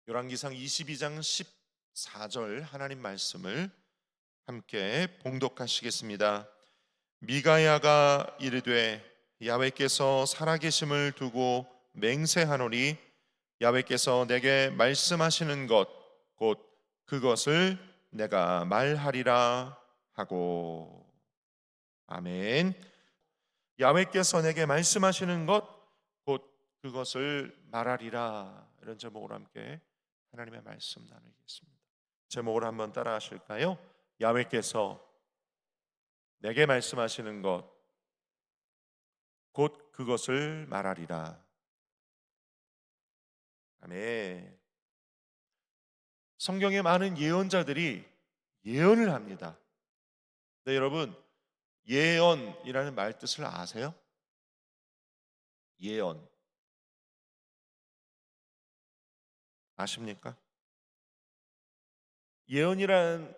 열왕기상 22장 14절 하나님 말씀을 함께 봉독하시겠습니다. 미가야가 이르되 야훼께서 살아계심을 두고 맹세하노니 야훼께서 내게 말씀하시는 것 곧 그것을 내가 말하리라 하고. 아멘. 야훼께서 내게 말씀하시는 것 곧 그것을 말하리라, 이런 제목으로 함께 하나님의 말씀 나누겠습니다. 제목을 한번 따라 하실까요? 야훼께서 내게 말씀하시는 것 곧 그것을 말하리라. 아멘. 성경에 많은 예언자들이 예언을 합니다. 네, 여러분, 예언이라는 말 뜻을 아세요? 예언 아십니까? 예언이라는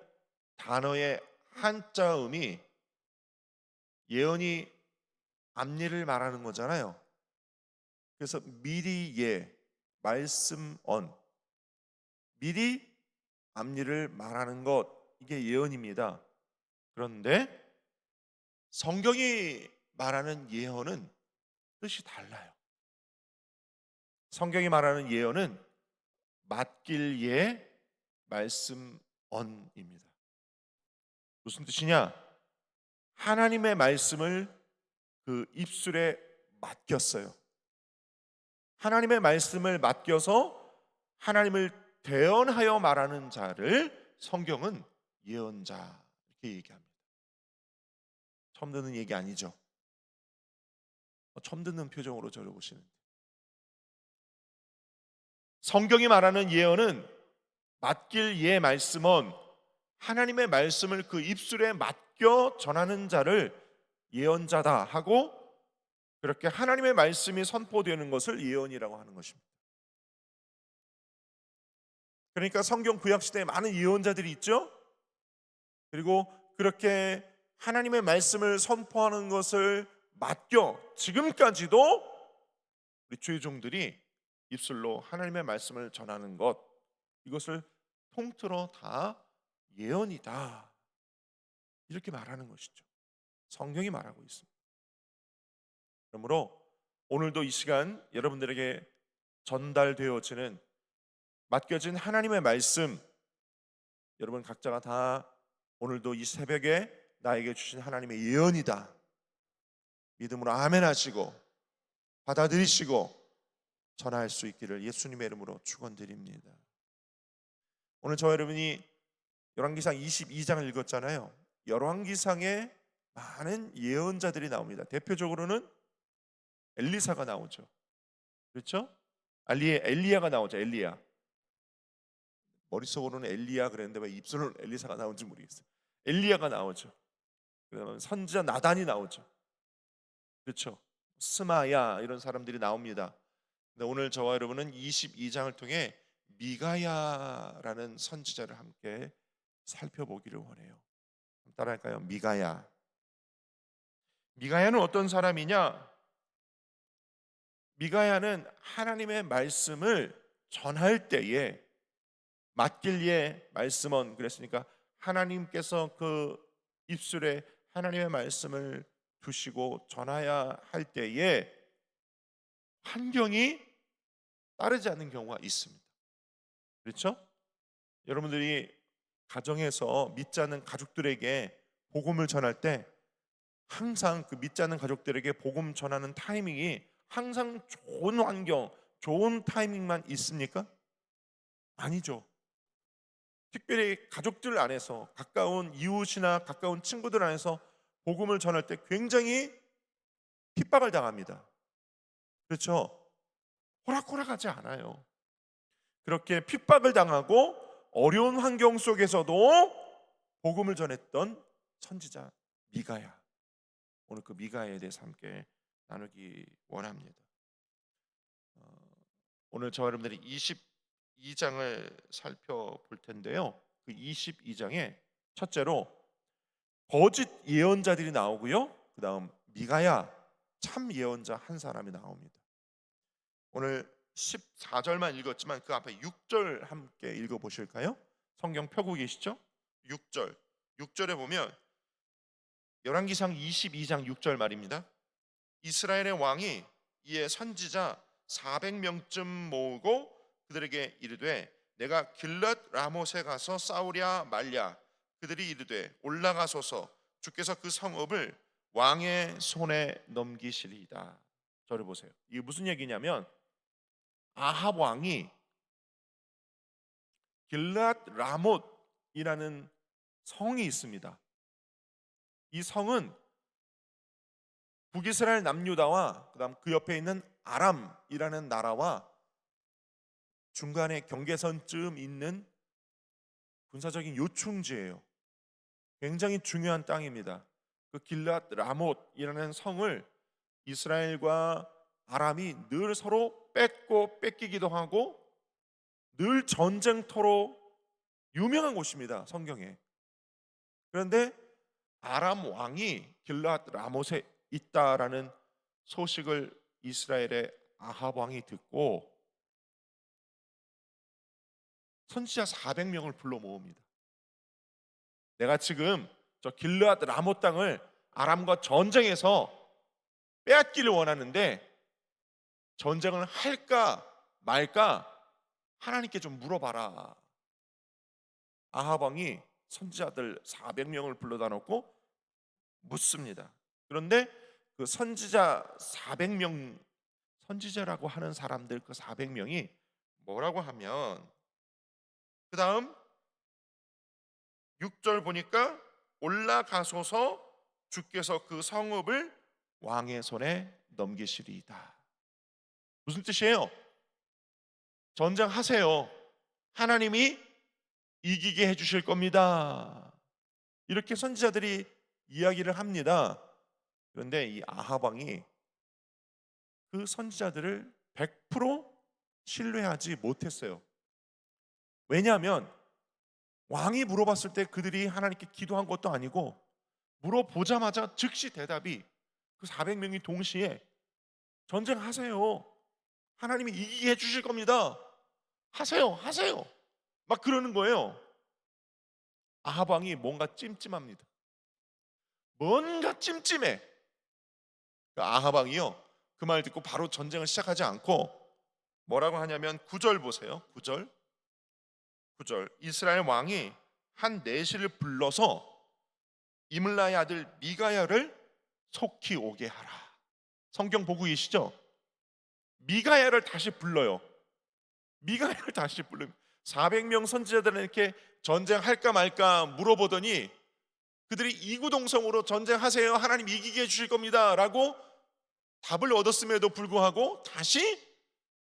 단어의 한자음이, 예언이 앞일을 말하는 거잖아요. 그래서 미리 예, 말씀 언, 미리 앞일을 말하는 것, 이게 예언입니다. 그런데 성경이 말하는 예언은 뜻이 달라요. 성경이 말하는 예언은 맡길 예, 말씀 언입니다. 무슨 뜻이냐? 하나님의 말씀을 그 입술에 맡겼어요. 하나님의 말씀을 맡겨서 하나님을 대언하여 말하는 자를 성경은 예언자, 이렇게 얘기합니다. 처음 듣는 얘기 아니죠? 처음 듣는 표정으로 저를 보시는데, 성경이 말하는 예언은 맡길 예 말씀은 하나님의 말씀을 그 입술에 맡겨 전하는 자를 예언자다 하고, 그렇게 하나님의 말씀이 선포되는 것을 예언이라고 하는 것입니다. 그러니까 성경 구약시대에 많은 예언자들이 있죠. 그리고 그렇게 하나님의 말씀을 선포하는 것을 맡겨 지금까지도 우리 주의 종들이 입술로 하나님의 말씀을 전하는 것, 이것을 통틀어 다 예언이다, 이렇게 말하는 것이죠. 성경이 말하고 있습니다. 그러므로 오늘도 이 시간 여러분들에게 전달되어지는, 맡겨진 하나님의 말씀, 여러분 각자가 다 오늘도 이 새벽에 나에게 주신 하나님의 예언이다, 믿음으로 아멘 하시고 받아들이시고 전할 수 있기를 예수님의 이름으로 축원드립니다. 오늘 저와 여러분이 열왕기상 22장을 읽었잖아요. 열왕기상에 많은 예언자들이 나옵니다. 대표적으로는 엘리사가 나오죠. 그렇죠? 엘리야가 나오죠. 엘리야. 머릿속으로는 엘리야 그랬는데 왜 입술로는 엘리사가 나온지 모르겠어요. 엘리야가 나오죠. 그다음에 선지자 나단이 나오죠. 그렇죠? 스마야, 이런 사람들이 나옵니다. 근데 오늘 저와 여러분은 22장을 통해 미가야라는 선지자를 함께 살펴보기를 원해요. 따라할까요? 미가야. 미가야는 어떤 사람이냐? 미가야는 하나님의 말씀을 전할 때에 맡길 예 말씀은, 그랬으니까 하나님께서 그 입술에 하나님의 말씀을 두시고 전해야 할 때에 환경이 따르지 않는 경우가 있습니다. 그렇죠? 여러분들이 가정에서 믿지 않는 가족들에게 복음을 전할 때 항상 그 믿지 않는 가족들에게 복음 전하는 타이밍이 항상 좋은 환경, 좋은 타이밍만 있습니까? 아니죠. 특별히 가족들 안에서, 가까운 이웃이나 가까운 친구들 안에서 복음을 전할 때 굉장히 핍박을 당합니다. 그렇죠? 호락호락하지 않아요. 그렇게 핍박을 당하고 어려운 환경 속에서도 복음을 전했던 선지자 미가야, 오늘 그 미가야에 대해서 함께 나누기 원합니다. 오늘 저 여러분들이 22장을 살펴볼 텐데요. 그 22장에 첫째로 거짓 예언자들이 나오고요, 그 다음 미가야, 참 예언자 한 사람이 나옵니다. 오늘 14절만 읽었지만 그 앞에 6절 함께 읽어 보실까요? 성경 펴고 계시죠? 6절. 6절에 보면 열왕기상 22장 6절 말입니다. 이스라엘의 왕이 이에 선지자 400명쯤 모으고 그들에게 이르되 내가 길랏 라못에 가서 싸우랴 말랴. 그들이 이르되 올라가소서 주께서 그 성읍을 왕의 손에 넘기시리이다. 저를 보세요. 이게 무슨 얘기냐면 아합 왕이 길랏 라못이라는 성이 있습니다. 이 성은 북이스라엘 남유다와 그다음 그 옆에 있는 아람이라는 나라와 중간에 경계선쯤 있는 군사적인 요충지예요. 굉장히 중요한 땅입니다. 그 길랏 라못이라는 성을 이스라엘과 아람이 늘 서로 뺏고 뺏기기도 하고 늘 전쟁터로 유명한 곳입니다. 성경에. 그런데 아람 왕이 길랏 라못에 있다라는 소식을 이스라엘의 아합 왕이 듣고 선지자 400명을 불러 모읍니다. 내가 지금 저 길르앗 라못 땅을 아람과 전쟁해서 빼앗기를 원하는데 전쟁을 할까 말까 하나님께 좀 물어봐라. 아합 왕이 선지자들 400명을 불러다 놓고 묻습니다. 그런데 그 선지자 400명, 선지자라고 하는 사람들 그 400명이 뭐라고 하면 그 다음 6절 보니까 올라가소서 주께서 그 성읍을 왕의 손에 넘기시리이다. 무슨 뜻이에요? 전쟁하세요. 하나님이 이기게 해주실 겁니다. 이렇게 선지자들이 이야기를 합니다. 그런데 이 아합 왕이 그 선지자들을 100% 신뢰하지 못했어요. 왜냐하면 왕이 물어봤을 때 그들이 하나님께 기도한 것도 아니고 물어보자마자 즉시 대답이 그 400명이 동시에 전쟁하세요. 하나님이 이기게 해주실 겁니다. 하세요, 하세요. 막 그러는 거예요. 아합 왕이 뭔가 찜찜합니다. 뭔가 찜찜해. 아합 왕이요, 그 말 듣고 바로 전쟁을 시작하지 않고 뭐라고 하냐면 9절 보세요. 9절 이스라엘 왕이 한 내시를 불러서 이물라의 아들 미가야를 속히 오게 하라. 성경 보고 계시죠? 미가야를 다시 불러요. 미가야를 다시 불러요. 400명 선지자들은 이렇게 전쟁할까 말까 물어보더니 그들이 이구동성으로 전쟁하세요, 하나님 이기게 해주실 겁니다 라고 답을 얻었음에도 불구하고 다시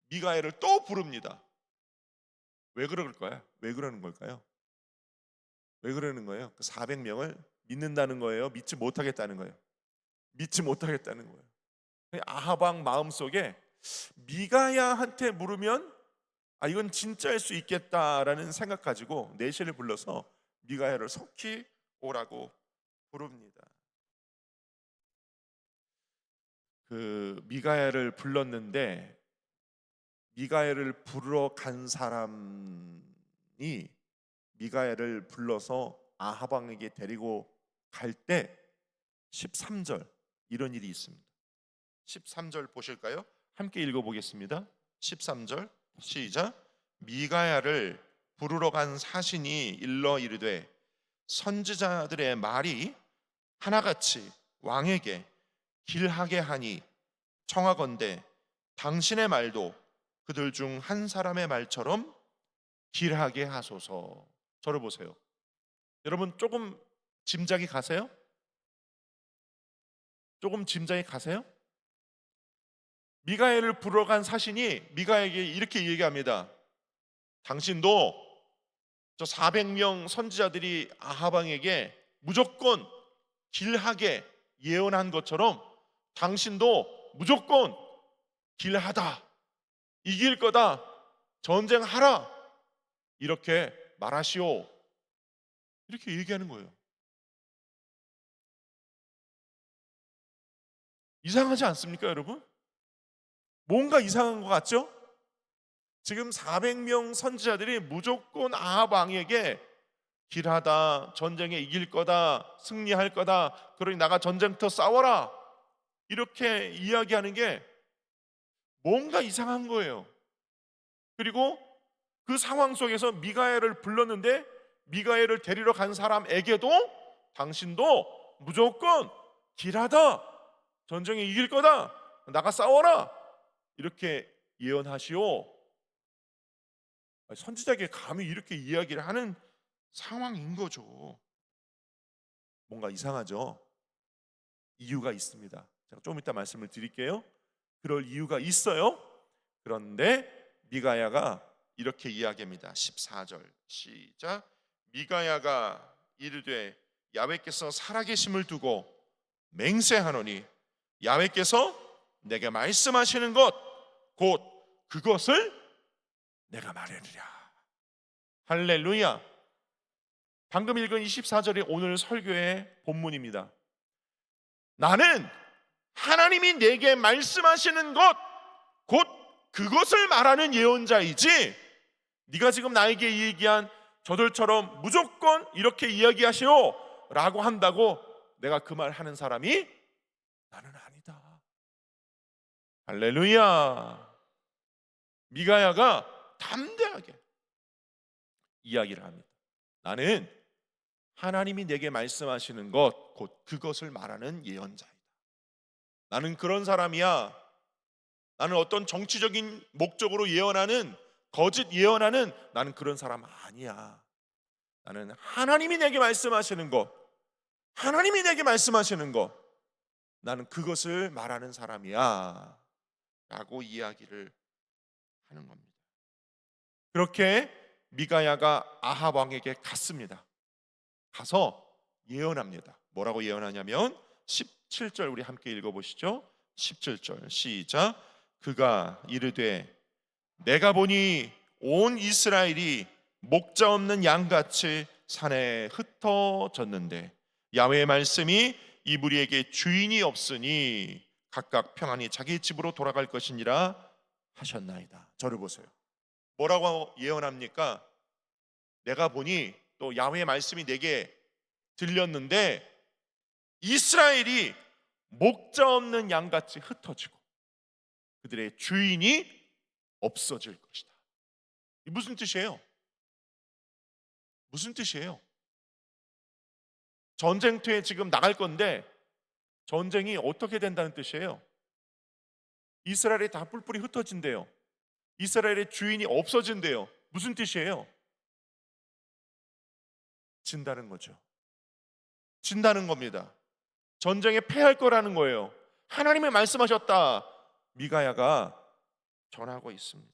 미가야를 또 부릅니다. 왜 그럴까요? 왜 그러는 걸까요? 왜 그러는 거예요? 그 400명을 믿는다는 거예요? 믿지 못하겠다는 거예요? 믿지 못하겠다는 거예요. 아합 왕 마음속에 미가야한테 물으면 이건 진짜일 수 있겠다라는 생각 가지고 내시를 불러서 미가야를 속히 오라고 부릅니다. 그 미가야를 불렀는데 미가야를 부르러 간 사람이 미가야를 불러서 아합 왕에게 데리고 갈 때 13절 이런 일이 있습니다. 13절 보실까요? 함께 읽어보겠습니다. 13절 시작. 미가야를 부르러 간 사신이 일러 이르되 선지자들의 말이 하나같이 왕에게 길하게 하니 청하건대 당신의 말도 그들 중 한 사람의 말처럼 길하게 하소서. 저를 보세요. 여러분 조금 짐작이 가세요? 조금 짐작이 가세요? 미가야를 부르러 간 사신이 미가야에게 이렇게 얘기합니다. 당신도 저 400명 선지자들이 아합 왕에게 무조건 길하게 예언한 것처럼 당신도 무조건 길하다, 이길 거다, 전쟁하라 이렇게 말하시오. 이렇게 얘기하는 거예요. 이상하지 않습니까, 여러분? 뭔가 이상한 것 같죠? 지금 400명 선지자들이 무조건 아합 왕에게 길하다, 전쟁에 이길 거다, 승리할 거다, 그러니 나가 전쟁터 싸워라, 이렇게 이야기하는 게 뭔가 이상한 거예요. 그리고 그 상황 속에서 미가야를 불렀는데 미가야를 데리러 간 사람에게도 당신도 무조건 길하다, 전쟁에 이길 거다, 나가 싸워라, 이렇게 예언하시오. 선지자에게 감히 이렇게 이야기를 하는 상황인 거죠. 뭔가 이상하죠. 이유가 있습니다. 제가 좀 이따 말씀을 드릴게요. 그럴 이유가 있어요. 그런데 미가야가 이렇게 이야기합니다. 14절 시작. 미가야가 이르되 야훼께서 살아계심을 두고 맹세하노니 야훼께서 내게 말씀하시는 것 곧 그것을 내가 말하리라. 할렐루야. 방금 읽은 24절이 오늘 설교의 본문입니다. 나는 하나님이 내게 말씀하시는 것 곧 그것을 말하는 예언자이지, 네가 지금 나에게 얘기한 저들처럼 무조건 이렇게 이야기하시오 라고 한다고 내가 그 말 하는 사람이 나는 아니다. 할렐루야. 미가야가 담대하게 이야기를 합니다. 나는 하나님이 내게 말씀하시는 것 곧 그것을 말하는 예언자이다. 나는 그런 사람이야. 나는 어떤 정치적인 목적으로 예언하는, 거짓 예언하는, 나는 그런 사람 아니야. 나는 하나님이 내게 말씀하시는 것, 하나님이 내게 말씀하시는 것, 나는 그것을 말하는 사람이야 라고 이야기를 하는 겁니다. 그렇게 미가야가 아합 왕에게 갔습니다. 가서 예언합니다. 뭐라고 예언하냐면 17절 우리 함께 읽어보시죠. 17절 시작. 그가 이르되 내가 보니 온 이스라엘이 목자 없는 양같이 산에 흩어졌는데 야훼의 말씀이 이 무리에게 주인이 없으니 각각 평안히 자기 집으로 돌아갈 것이니라 하셨나이다. 저를 보세요. 뭐라고 예언합니까? 내가 보니, 또 야훼의 말씀이 내게 들렸는데 이스라엘이 목자 없는 양같이 흩어지고 그들의 주인이 없어질 것이다. 이 무슨 뜻이에요? 무슨 뜻이에요? 전쟁터에 지금 나갈 건데 전쟁이 어떻게 된다는 뜻이에요? 이스라엘이 다 뿔뿔이 흩어진대요. 이스라엘의 주인이 없어진대요. 무슨 뜻이에요? 진다는 거죠. 진다는 겁니다. 전쟁에 패할 거라는 거예요. 하나님이 말씀하셨다. 미가야가 전하고 있습니다.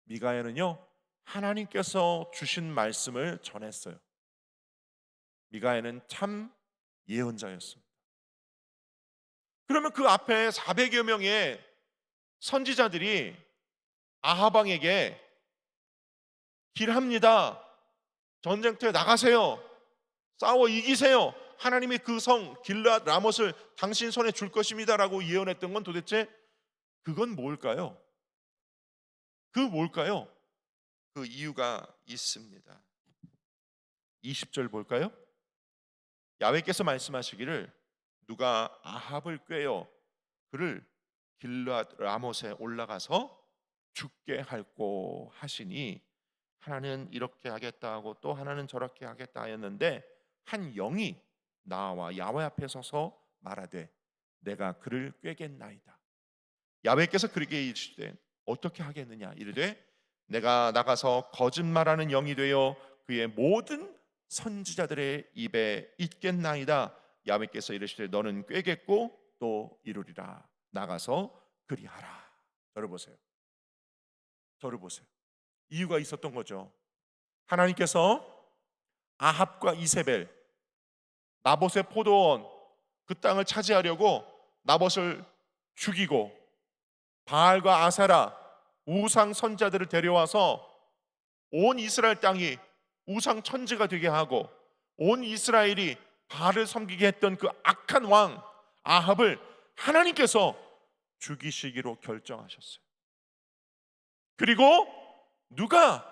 미가야는요, 하나님께서 주신 말씀을 전했어요. 미가야는 참 예언자였습니다. 그러면 그 앞에 400여 명의 선지자들이 아합 왕에게 길합니다, 전쟁터에 나가세요, 싸워 이기세요, 하나님이 그 성 길앗 라못을 당신 손에 줄 것입니다 라고 예언했던 건 도대체 그건 뭘까요? 그 뭘까요? 그 이유가 있습니다. 20절 볼까요? 야훼께서 말씀하시기를 누가 아합을 꾀어 그를 길앗 라못에 올라가서 죽게 할꼬 하시니 하나는 이렇게 하겠다 하고 또 하나는 저렇게 하겠다 하였는데 한 영이 나와 야훼 앞에 서서 말하되 내가 그를 꾀겠나이다. 야훼께서 그에게 이르시되 어떻게 하겠느냐 이르되 내가 나가서 거짓말하는 영이 되어 그의 모든 선지자들의 입에 있겠나이다. 야훼께서 이르시되 너는 꾀겠고 또 이루리라. 나가서 그리하라. 저를 보세요. 저를 보세요. 이유가 있었던 거죠. 하나님께서 아합과 이세벨, 나봇의 포도원 그 땅을 차지하려고 나봇을 죽이고 바알과 아세라 우상 선자들을 데려와서 온 이스라엘 땅이 우상 천지가 되게 하고 온 이스라엘이 바알을 섬기게 했던 그 악한 왕 아합을 하나님께서 죽이시기로 결정하셨어요. 그리고 누가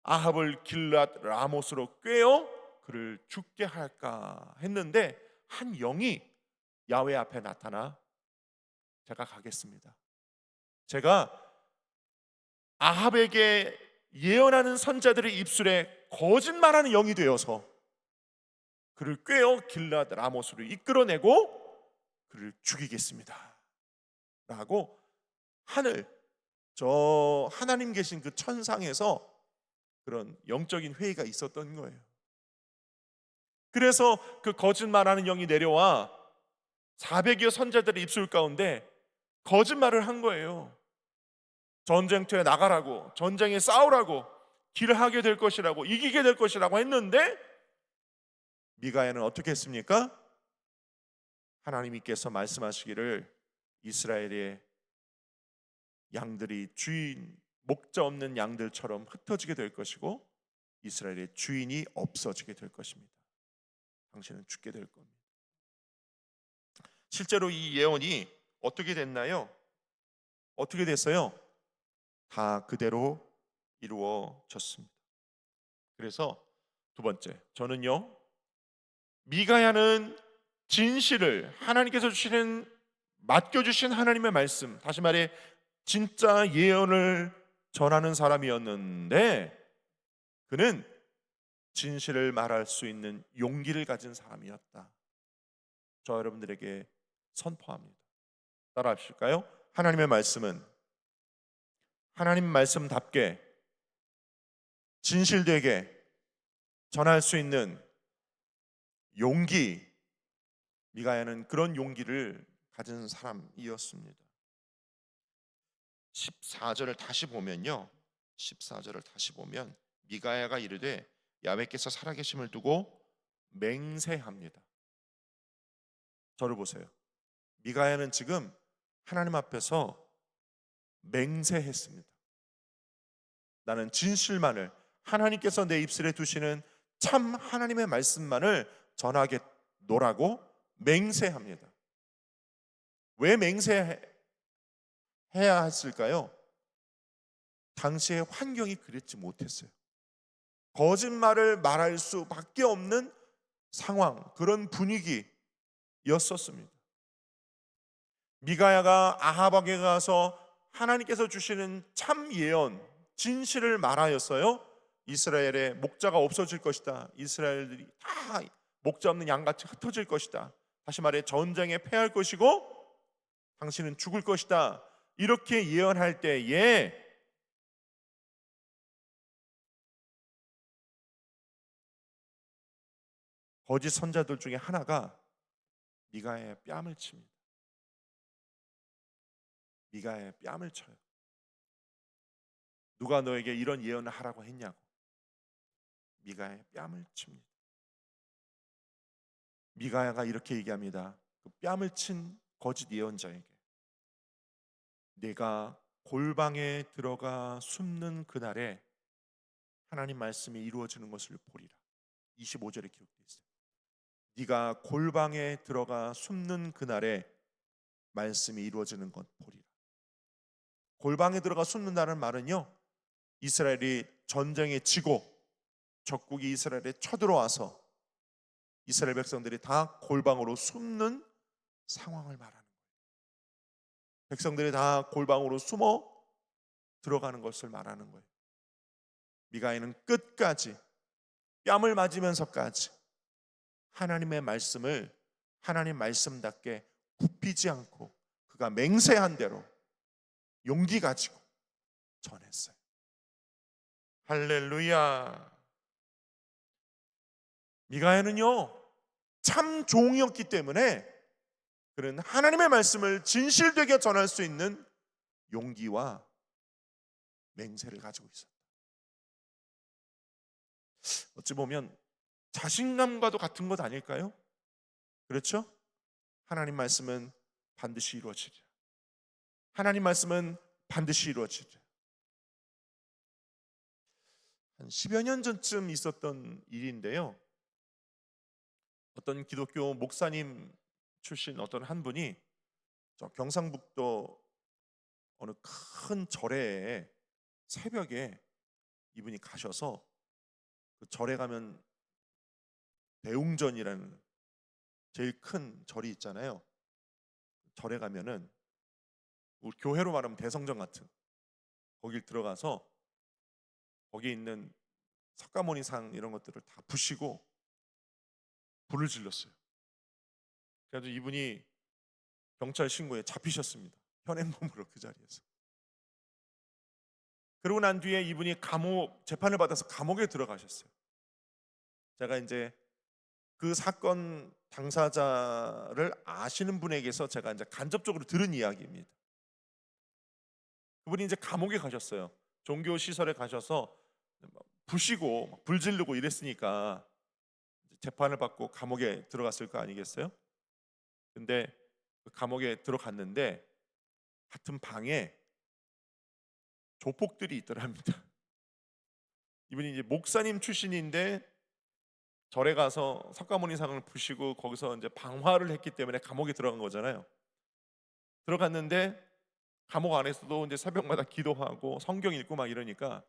아합을 길앗 라못으로 꿰어 그를 죽게 할까 했는데 한 영이 야훼 앞에 나타나 제가 가겠습니다. 제가 아합에게 예언하는 선자들의 입술에 거짓말하는 영이 되어서 그를 꿰어 길앗 라못으로 이끌어내고 그를 죽이겠습니다 라고 하늘, 저 하나님 계신 그 천상에서 그런 영적인 회의가 있었던 거예요. 그래서 그 거짓말하는 영이 내려와 400여 선자들의 입술 가운데 거짓말을 한 거예요. 전쟁터에 나가라고, 전쟁에 싸우라고, 길을 하게 될 것이라고, 이기게 될 것이라고 했는데 미가야는 어떻게 했습니까? 하나님께서 말씀하시기를 이스라엘의 양들이 주인, 목자 없는 양들처럼 흩어지게 될 것이고 이스라엘의 주인이 없어지게 될 것입니다. 당신은 죽게 될 겁니다. 실제로 이 예언이 어떻게 됐나요? 어떻게 됐어요? 다 그대로 이루어졌습니다. 그래서 두 번째, 저는요, 미가야는 진실을 하나님께서 주시는, 맡겨주신 하나님의 말씀, 다시 말해 진짜 예언을 전하는 사람이었는데 그는 진실을 말할 수 있는 용기를 가진 사람이었다. 저 여러분들에게 선포합니다. 따라 하실까요? 하나님의 말씀은 하나님 말씀답게 진실되게 전할 수 있는 용기, 미가야는 그런 용기를 가진 사람이었습니다. 14절을 다시 보면요, 14절을 다시 보면 미가야가 이르되 야훼께서 살아계심을 두고 맹세합니다. 저를 보세요. 미가야는 지금 하나님 앞에서 맹세했습니다. 나는 진실만을, 하나님께서 내 입술에 두시는 참 하나님의 말씀만을 전하겠노라고 맹세합니다. 왜 맹세해야 했을까요? 당시의 환경이 그랬지 못했어요. 거짓말을 말할 수밖에 없는 상황, 그런 분위기였었습니다. 미가야가 아합에게 가서 하나님께서 주시는 참 예언, 진실을 말하였어요. 이스라엘의 목자가 없어질 것이다. 이스라엘들이 다 목자 없는 양같이 흩어질 것이다. 다시 말해 전쟁에 패할 것이고 당신은 죽을 것이다. 이렇게 예언할 때에 거짓 선자들 중에 하나가 미가야의 뺨을 칩니다. 미가야의 뺨을 쳐요. 누가 너에게 이런 예언을 하라고 했냐고. 미가야의 뺨을 칩니다. 미가야가 이렇게 얘기합니다. 그 뺨을 친 거짓 예언자에게 내가 골방에 들어가 숨는 그날에 하나님 말씀이 이루어지는 것을 보리라. 25절에 기록되어 있어요. 네가 골방에 들어가 숨는 그날에 말씀이 이루어지는 것 보리라. 골방에 들어가 숨는다는 말은요, 이스라엘이 전쟁에 지고 적국이 이스라엘에 쳐들어와서 이스라엘 백성들이 다 골방으로 숨는 상황을 말하는 거예요. 백성들이 다 골방으로 숨어 들어가는 것을 말하는 거예요. 미가야는 끝까지 뺨을 맞으면서까지 하나님의 말씀을 하나님 말씀답게 굽히지 않고 그가 맹세한 대로 용기 가지고 전했어요. 할렐루야. 미가야는요, 참 종이었기 때문에 그는 하나님의 말씀을 진실되게 전할 수 있는 용기와 맹세를 가지고 있었다. 어찌 보면 자신감과도 같은 것 아닐까요? 그렇죠? 하나님 말씀은 반드시 이루어지리라. 하나님 말씀은 반드시 이루어지리라. 한 10여 년 전쯤 있었던 일인데요, 어떤 기독교 목사님 출신 어떤 한 분이 저 경상북도 어느 큰 절에 새벽에 이분이 가셔서 그 절에 가면 대웅전이라는 제일 큰 절이 있잖아요. 절에 가면은 우리 교회로 말하면 대성전 같은 거길 들어가서 거기 있는 석가모니상 이런 것들을 다 부시고 불을 질렀어요. 그래서 이분이 경찰 신고에 잡히셨습니다. 현행범으로 그 자리에서. 그러고 난 뒤에 이분이 감옥 재판을 받아서 감옥에 들어가셨어요. 제가 이제 그 사건 당사자를 아시는 분에게서 제가 이제 간접적으로 들은 이야기입니다. 그분이 이제 감옥에 가셨어요. 종교 시설에 가셔서 부시고 불 지르고 이랬으니까 재판을 받고 감옥에 들어갔을 거 아니겠어요? 근데 그 감옥에 들어갔는데 같은 방에 조폭들이 있더랍니다. 이분이 이제 목사님 출신인데 절에 가서 석가모니상을 부시고 거기서 이제 방화를 했기 때문에 감옥에 들어간 거잖아요. 들어갔는데 감옥 안에서도 이제 새벽마다 기도하고 성경 읽고 막 이러니까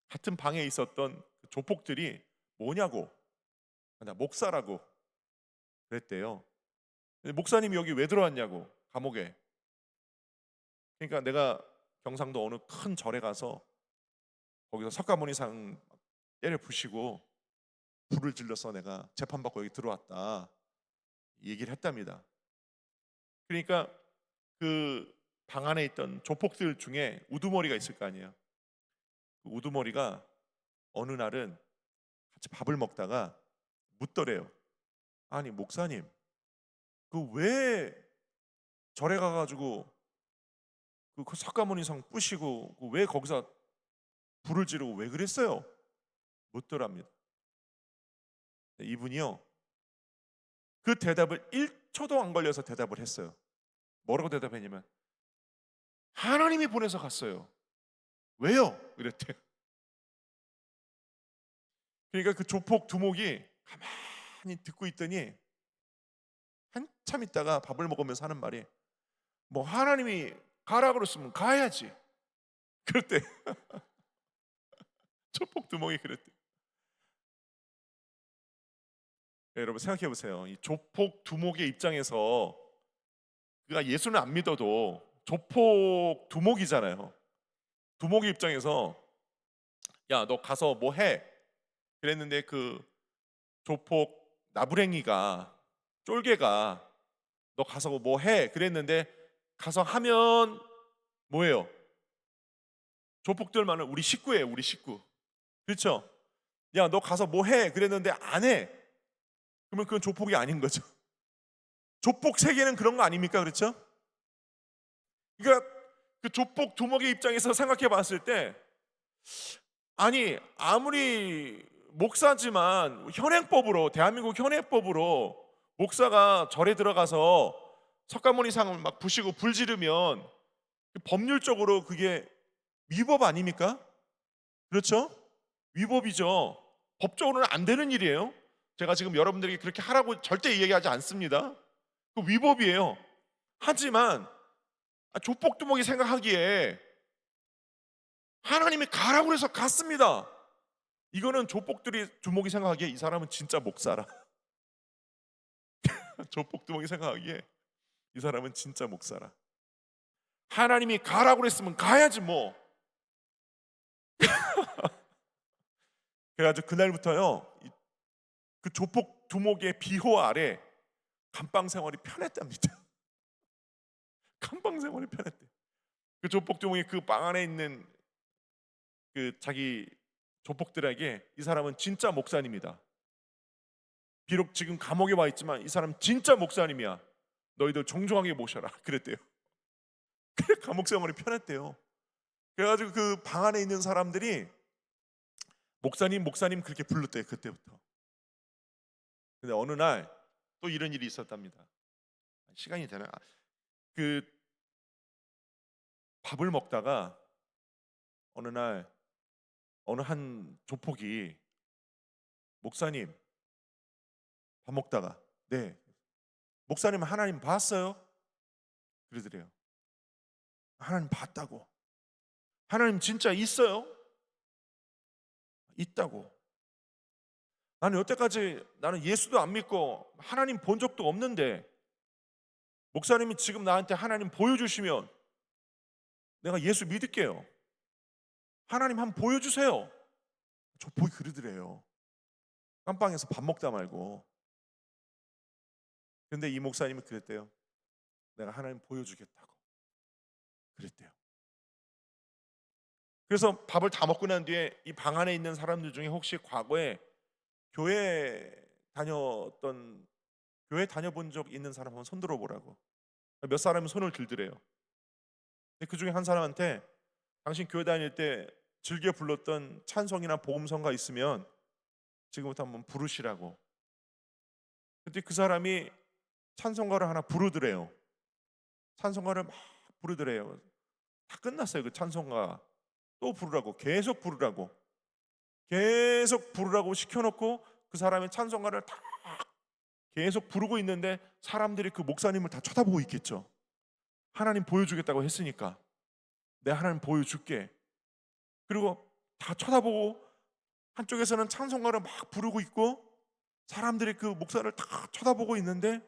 같은 방에 있었던 그 조폭들이 뭐냐고, 나 목사라고 그랬대요. 목사님이 여기 왜 들어왔냐고, 감옥에. 그러니까 내가 경상도 어느 큰 절에 가서 거기서 석가모니상 때려 부시고 불을 질러서 내가 재판받고 여기 들어왔다, 이 얘기를 했답니다. 그러니까 그 방 안에 있던 조폭들 중에 우두머리가 있을 거 아니에요. 그 우두머리가 어느 날은 같이 밥을 먹다가 묻더래요. 아니 목사님, 그 왜 절에 가가지고 그 석가모니상 부시고 그 왜 거기서 불을 지르고 왜 그랬어요? 묻더랍니다. 이분이요, 그 대답을 1초도 안 걸려서 대답을 했어요. 뭐라고 대답했냐면 하나님이 보내서 갔어요. 왜요? 이랬대요. 그러니까 그 조폭 두목이 가만히 듣고 있더니 한참 있다가 밥을 먹으면서 하는 말이, 뭐 하나님이 가라 그랬으면 가야지. 그랬대. 조폭 두목이 그랬대. 네, 여러분 생각해 보세요. 이 조폭 두목의 입장에서 그가 예수는 안 믿어도 조폭 두목이잖아요. 두목의 입장에서 야, 너 가서 뭐 해? 그랬는데 그 조폭 나부랭이가, 쫄개가 너 가서 뭐 해? 그랬는데 가서 하면 뭐예요? 조폭들만은 우리 식구예요, 우리 식구. 그렇죠? 야, 너 가서 뭐 해? 그랬는데 안 해. 그러면 그건 조폭이 아닌 거죠. 조폭 세계는 그런 거 아닙니까? 그렇죠? 그러니까 그 조폭 두목의 입장에서 생각해 봤을 때, 아니 아무리 목사지만 현행법으로, 대한민국 현행법으로 목사가 절에 들어가서 석가모니상을 막 부시고 불 지르면 법률적으로 그게 위법 아닙니까? 그렇죠? 위법이죠. 법적으로는 안 되는 일이에요. 제가 지금 여러분들에게 그렇게 하라고 절대 얘기하지 않습니다. 그 위법이에요. 하지만 조폭두목이 생각하기에 하나님이 가라고 해서 갔습니다. 이거는 조폭들이 두목이 생각하기에 이 사람은 진짜 목사라. 조폭두목이 생각하기에 이 사람은 진짜 목사라. 하나님이 가라고 그랬으면 가야지 뭐. 그래가지고 그날부터요, 그 조폭 두목의 비호 아래 감방 생활이 편했답니다. 감방 생활이 편했대. 그 조폭 두목이 그 방 안에 있는 그 자기 조폭들에게 이 사람은 진짜 목사님이다. 비록 지금 감옥에 와 있지만 이 사람 진짜 목사님이야. 너희들 존중하게 모셔라. 그랬대요. 그래 감옥 생활이 편했대요. 그래가지고 그 방 안에 있는 사람들이 목사님 목사님 그렇게 불렀대요. 그때부터. 근데 어느 날 또 이런 일이 있었답니다. 시간이 되나? 그 밥을 먹다가 어느 날 어느 한 조폭이 목사님 밥 먹다가, 네 목사님 하나님 봤어요? 그러더래요. 하나님 봤다고. 하나님 진짜 있어요? 있다고. 나는 여태까지 나는 예수도 안 믿고 하나님 본 적도 없는데 목사님이 지금 나한테 하나님 보여주시면 내가 예수 믿을게요. 하나님 한번 보여주세요. 저 보기 그러더래요. 깜빵에서 밥 먹다 말고. 근데 이 목사님이 그랬대요. 내가 하나님 보여주겠다고 그랬대요. 그래서 밥을 다 먹고 난 뒤에 이 방 안에 있는 사람들 중에 혹시 과거에 교회 다녔던 교회 다녀본 적 있는 사람 한번 손 들어보라고. 몇 사람이 손을 들더래요. 근데 그 중에 한 사람한테 당신 교회 다닐 때 즐겨 불렀던 찬송이나 복음성가 있으면 지금부터 한번 부르시라고. 근데 그 사람이 찬송가를 하나 부르더래요. 찬송가를 막 부르더래요. 다 끝났어요. 그 찬송가 또 부르라고, 계속 부르라고, 계속 부르라고 시켜놓고 그 사람이 찬송가를 다 계속 부르고 있는데 사람들이 그 목사님을 다 쳐다보고 있겠죠. 하나님 보여주겠다고 했으니까 내가 하나님 보여줄게. 그리고 다 쳐다보고 한쪽에서는 찬송가를 막 부르고 있고 사람들이 그 목사를 다 쳐다보고 있는데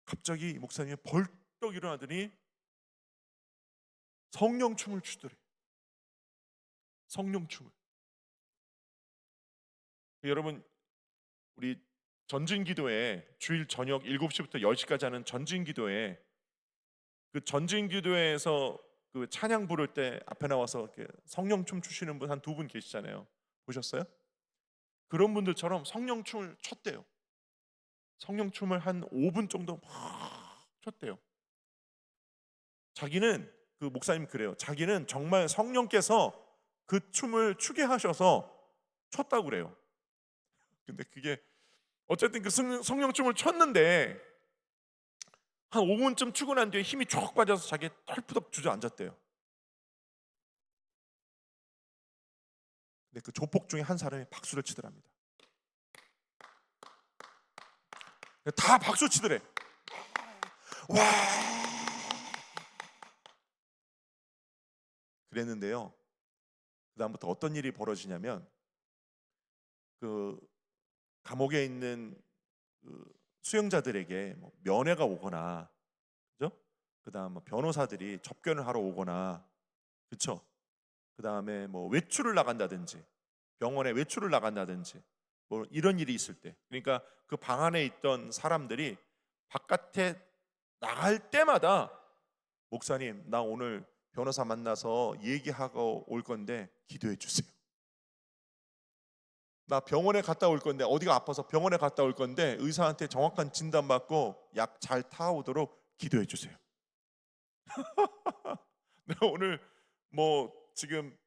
갑자기 이 목사님이 벌떡 일어나더니 성령춤을 추더래. 성령춤을. 여러분, 우리 전진기도회 주일 저녁 7시부터 10시까지 하는 전진기도회, 그 전진기도회에서 그 찬양 부를 때 앞에 나와서 이렇게 성령춤 추시는 분 한 두 분 계시잖아요. 보셨어요? 그런 분들처럼 성령춤을 췄대요. 성령춤을 한 5분 정도 막 췄대요. 자기는 그 목사님 그래요. 자기는 정말 성령께서 그 춤을 추게 하셔서 췄다고 그래요. 근데 그게 어쨌든 그 성령춤을 췄는데 한 5분쯤 추고 난 뒤에 힘이 쭉 빠져서 자기 털푸덕 주저앉았대요. 근데 그 조폭 중에 한 사람이 박수를 치더랍니다. 다 박수 치더래. 와! 그랬는데요. 그다음부터 어떤 일이 벌어지냐면 그 감옥에 있는 그 수용자들에게 뭐 면회가 오거나, 그죠? 그다음 뭐 변호사들이 접견을 하러 오거나, 그렇죠? 그다음에 뭐 외출을 나간다든지, 병원에 외출을 나간다든지, 뭐 이런 일이 있을 때, 그러니까 그 방 안에 있던 사람들이 바깥에 나갈 때마다 목사님, 나 오늘 변호사 만나서 얘기하고 올 건데 기도해 주세요. 나 병원에 갔다 올 건데, 어디가 아파서 병원에 갔다 올 건데 의사한테 정확한 진단 받고 약 잘 타오도록 기도해 주세요. 내가 오늘 뭐 지금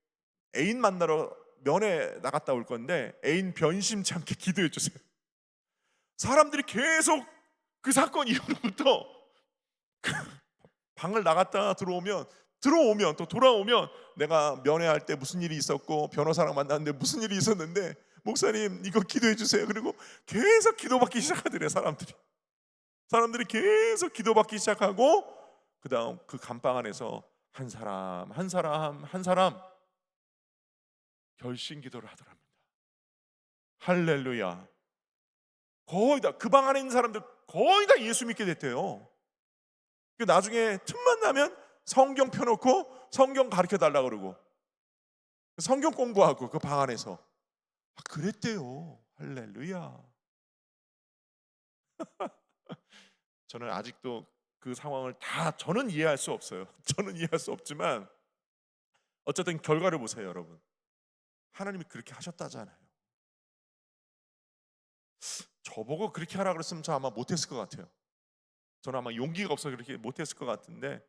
애인 만나러 면회 나갔다 올 건데 애인 변심치 않게 기도해 주세요. 사람들이 계속 그 사건 이후로부터 방을 나갔다 들어오면 또 돌아오면 내가 면회할 때 무슨 일이 있었고 변호사랑 만났는데 무슨 일이 있었는데 목사님 이거 기도해 주세요. 그리고 계속 기도받기 시작하더래. 사람들이 계속 기도받기 시작하고 그다음 그 감방 안에서 한 사람 한 사람 한 사람 결심 기도를 하더랍니다. 할렐루야. 거의 다 그 방 안에 있는 사람들 거의 다 예수 믿게 됐대요. 그 나중에 틈만 나면 성경 펴놓고 성경 가르쳐 달라 그러고 성경 공부하고 그 방 안에서 그랬대요. 할렐루야. 저는 아직도 그 상황을 다 저는 이해할 수 없어요. 저는 이해할 수 없지만 어쨌든 결과를 보세요, 여러분. 하나님이 그렇게 하셨다잖아요. 저보고 그렇게 하라 그랬으면 저 아마 못했을 것 같아요. 저는 아마 용기가 없어서 그렇게 못했을 것 같은데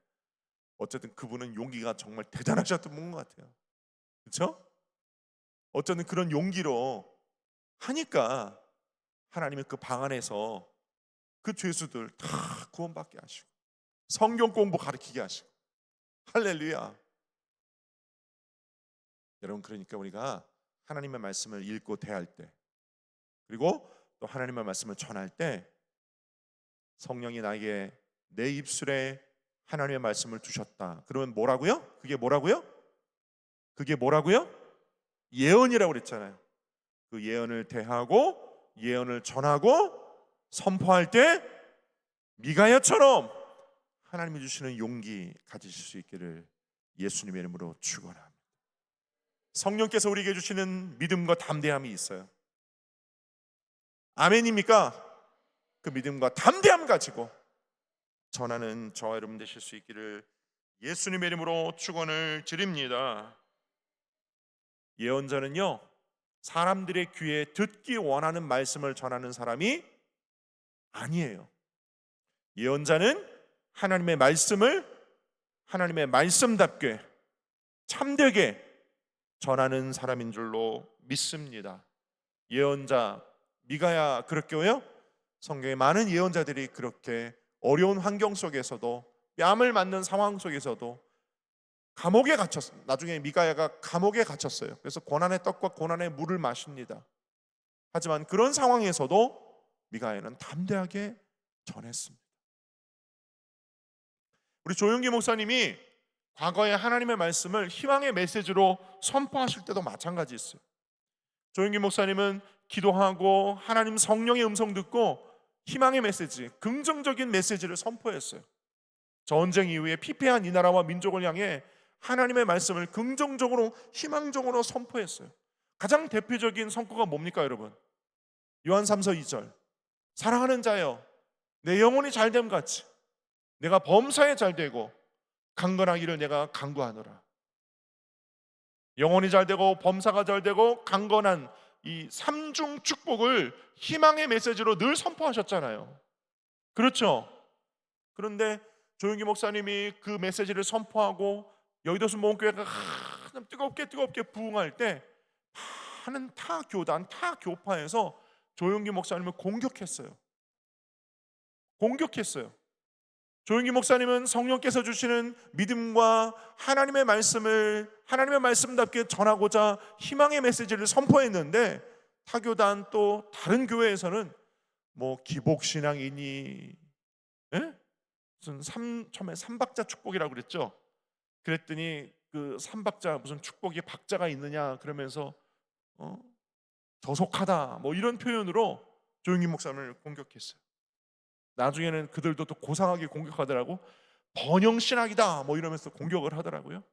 어쨌든 그분은 용기가 정말 대단하셨던 분 것 같아요. 그렇죠? 어쨌든 그런 용기로 하니까 하나님이 그 방 안에서 그 죄수들 다 구원받게 하시고 성경 공부 가르치게 하시고 할렐루야. 여러분, 그러니까 우리가 하나님의 말씀을 읽고 대할 때 그리고 또 하나님의 말씀을 전할 때 성령이 나에게 내 입술에 하나님의 말씀을 두셨다. 그러면 뭐라고요? 그게 뭐라고요? 그게 뭐라고요? 예언이라고 그랬잖아요. 그 예언을 대하고 예언을 전하고 선포할 때 미가야처럼 하나님이 주시는 용기 가지실 수 있기를 예수님의 이름으로 축원합니다. 성령께서 우리에게 주시는 믿음과 담대함이 있어요. 아멘입니까? 그 믿음과 담대함 가지고 전하는 저와 여러분 되실 수 있기를 예수님의 이름으로 축원을 드립니다. 예언자는요, 사람들의 귀에 듣기 원하는 말씀을 전하는 사람이 아니에요. 예언자는 하나님의 말씀을 하나님의 말씀답게 참되게 전하는 사람인 줄로 믿습니다. 예언자 미가야 그렇게요? 성경에 많은 예언자들이 그렇게 어려운 환경 속에서도 뺨을 맞는 상황 속에서도 감옥에 갇혔어요. 나중에 미가야가 감옥에 갇혔어요. 그래서 고난의 떡과 고난의 물을 마십니다. 하지만 그런 상황에서도 미가야는 담대하게 전했습니다. 우리 조용기 목사님이 과거에 하나님의 말씀을 희망의 메시지로 선포하실 때도 마찬가지였어요. 조용기 목사님은 기도하고 하나님 성령의 음성 듣고 희망의 메시지, 긍정적인 메시지를 선포했어요. 전쟁 이후에 피폐한 이 나라와 민족을 향해 하나님의 말씀을 긍정적으로 희망적으로 선포했어요. 가장 대표적인 성과가 뭡니까 여러분? 요한 3서 2절 사랑하는 자여 내 영혼이 잘됨 같이 내가 범사에 잘되고 강건하기를 내가 간구하노라. 영혼이 잘되고 범사가 잘되고 강건한 이 삼중 축복을 희망의 메시지로 늘 선포하셨잖아요. 그렇죠? 그런데 조용기 목사님이 그 메시지를 선포하고 여의도 순복음교회가 뜨겁게 부흥할 때 많은 타 교단, 타 교파에서 조용기 목사님을 공격했어요. 조용기 목사님은 성령께서 주시는 믿음과 하나님의 말씀을 하나님의 말씀답게 전하고자 희망의 메시지를 선포했는데 타교단 또 다른 교회에서는 뭐 기복신앙이니 무슨 처음에 삼박자 축복이라고 그랬죠. 그랬더니 그 삼박자 무슨 축복에 박자가 있느냐 그러면서 저속하다 뭐 이런 표현으로 조용기 목사님을 공격했어요. 나중에는 그들도 또 고상하게 공격하더라고. 번영신학이다 뭐 이러면서 공격을 하더라고요.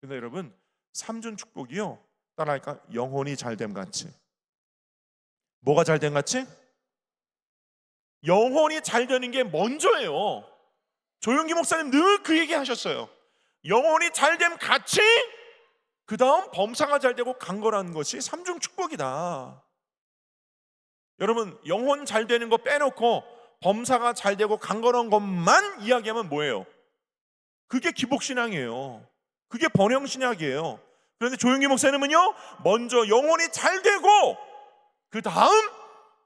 근데 여러분 삼중 축복이요 따라할까? 영혼이 잘됨 같이. 뭐가 잘됨 같이? 영혼이 잘 되는 게 먼저예요. 조용기 목사님 늘 그 얘기 하셨어요. 영혼이 잘됨 같이 그 다음 범사가 잘되고 강건한 것이 삼중 축복이다. 여러분 영혼 잘되는 거 빼놓고 범사가 잘되고 강건한 것만 이야기하면 뭐예요? 그게 기복신앙이에요. 그게 번영신학이에요. 그런데 조용기 목사님은요 먼저 영혼이 잘되고 그 다음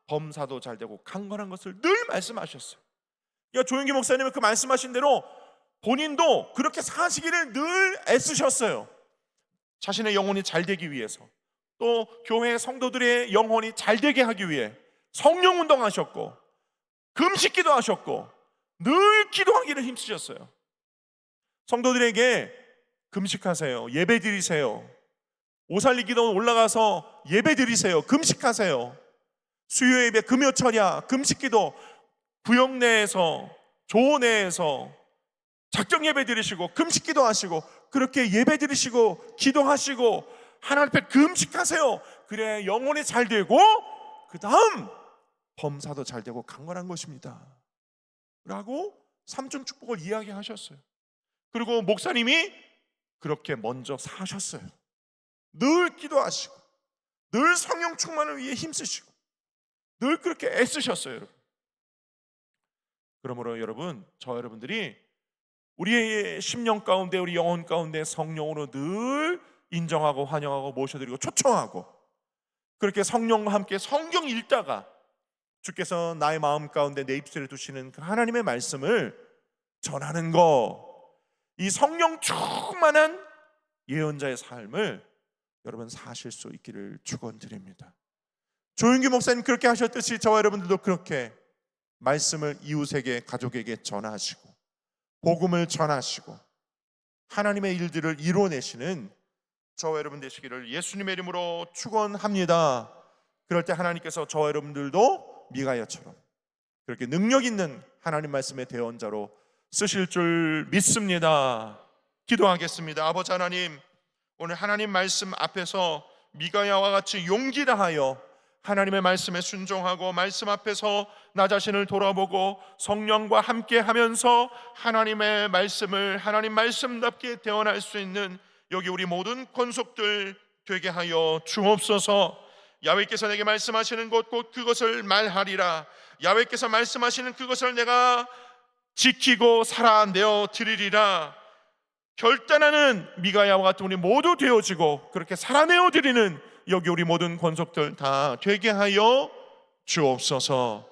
범사도 잘되고 강건한 것을 늘 말씀하셨어요. 그러니까 조용기 목사님은 그 말씀하신 대로 본인도 그렇게 사시기를 늘 애쓰셨어요. 자신의 영혼이 잘되기 위해서, 또 교회 성도들의 영혼이 잘되게 하기 위해 성령 운동하셨고 금식기도 하셨고 늘 기도하기를 힘쓰셨어요. 성도들에게 금식하세요, 예배 드리세요, 오살리 기도 올라가서 예배 드리세요, 금식하세요, 수요 예배, 금요 철야, 금식기도, 구역 내에서 조내에서 작정 예배 드리시고 금식기도 하시고 그렇게 예배 드리시고 기도하시고 하나님 앞에 금식하세요. 그래 영혼이 잘 되고 그 다음 범사도 잘 되고 강건한 것입니다 라고 삼중 축복을 이야기하셨어요. 그리고 목사님이 그렇게 먼저 사셨어요. 늘 기도하시고 늘 성령 충만을 위해 힘쓰시고 늘 그렇게 애쓰셨어요. 여러분. 그러므로 여러분, 저 여러분들이 우리의 심령 가운데 우리 영혼 가운데 성령으로 늘 인정하고 환영하고 모셔드리고 초청하고 그렇게 성령과 함께 성경 읽다가 주께서 나의 마음 가운데 내 입술에 두시는 그 하나님의 말씀을 전하는 것, 이 성령 충만한 예언자의 삶을 여러분 사실 수 있기를 축원드립니다. 조윤기 목사님 그렇게 하셨듯이 저와 여러분들도 그렇게 말씀을 이웃에게 가족에게 전하시고 복음을 전하시고 하나님의 일들을 이루어내시는 저와 여러분 되시기를 예수님의 이름으로 축원합니다. 그럴 때 하나님께서 저와 여러분들도 미가야처럼 그렇게 능력 있는 하나님 말씀의 대언자로 쓰실 줄 믿습니다. 기도하겠습니다. 아버지 하나님, 오늘 하나님 말씀 앞에서 미가야와 같이 용기 다하여 하나님의 말씀에 순종하고 말씀 앞에서 나 자신을 돌아보고 성령과 함께 하면서 하나님의 말씀을 하나님 말씀답게 대언할 수 있는 여기 우리 모든 권속들 되게 하여 주옵소서. 야훼께서 내게 말씀하시는 것 곧 그것을 말하리라. 야훼께서 말씀하시는 그것을 내가 지키고 살아내어 드리리라. 결단하는 미가야와 같은 우리 모두 되어지고 그렇게 살아내어 드리는 여기 우리 모든 권속들 다 되게 하여 주옵소서.